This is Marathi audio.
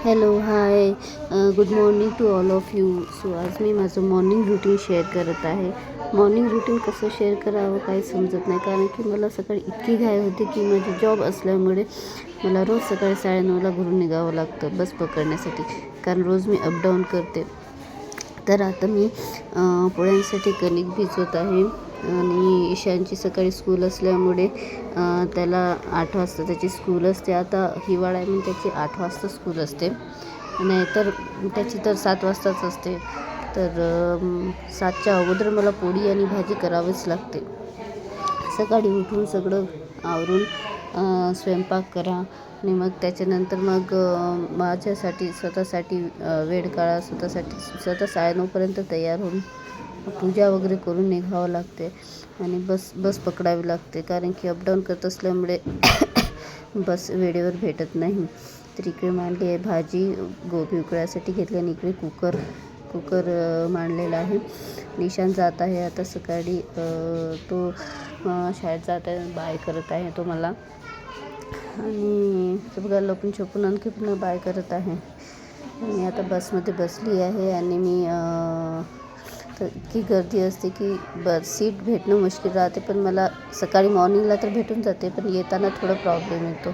Hello hi good morning to all of you. So आज मी माझं मॉर्निंग रुटीन शेअर करत आहे. मॉर्निंग रुटीन कसं शेअर करावं काही समजत नाही, कारण की मला सकाळी इतकी घाई होते की माझी जॉब असल्यामुळे मला रोज सकाळी 9:30ला घरून निघावं लागतं बस पकडण्यासाठी, कारण रोज मी अपडाऊन करते. तर आता मी पोळ्यांसाठी कणिक भिजवत आहे आणि ईशानची सकाळी स्कूल असल्यामुळे त्याला 8 वाजता त्याची स्कूल असते. आता हिवाळा आहे म्हणून त्याची 8 वाजता स्कूल असते, नाहीतर त्याची तर 7 वाजताच असते. तर 7च्या अगोदर मला पोळी आणि भाजी करावीच लागते. सकाळी उठून सगळं आवरून स्वयंपाक करा आणि मग त्याच्यानंतर मग माझ्यासाठी स्वतःसाठी वेळ काढा. स्वतः 9:30पर्यंत तयार होऊन पूजा वगैरे करून निघावं लागते आणि बस पकडावी लागते, कारण की अपडाऊन करत असल्यामुळे बस वेळेवर भेटत नाही. तर इकडे मांडली आहे भाजी, गोबी उकळायसाठी घेतली आणि इकडे कुकर मांडलेला आहे. निशान जात आहे आता सकाळी, तो शाळेत जात आहे, बाय करत आहे तो मला, आणि बघा लपून छपून आणखी पुन्हा बाय करत आहे. मी आता बसमध्ये बसली आहे आणि मी तर इतकी गर्दी असते की सीट भेटणं मुश्किल राहते. पण मला सकाळी मॉर्निंगला तर भेटून जाते, पण येताना थोडा प्रॉब्लेम येतो.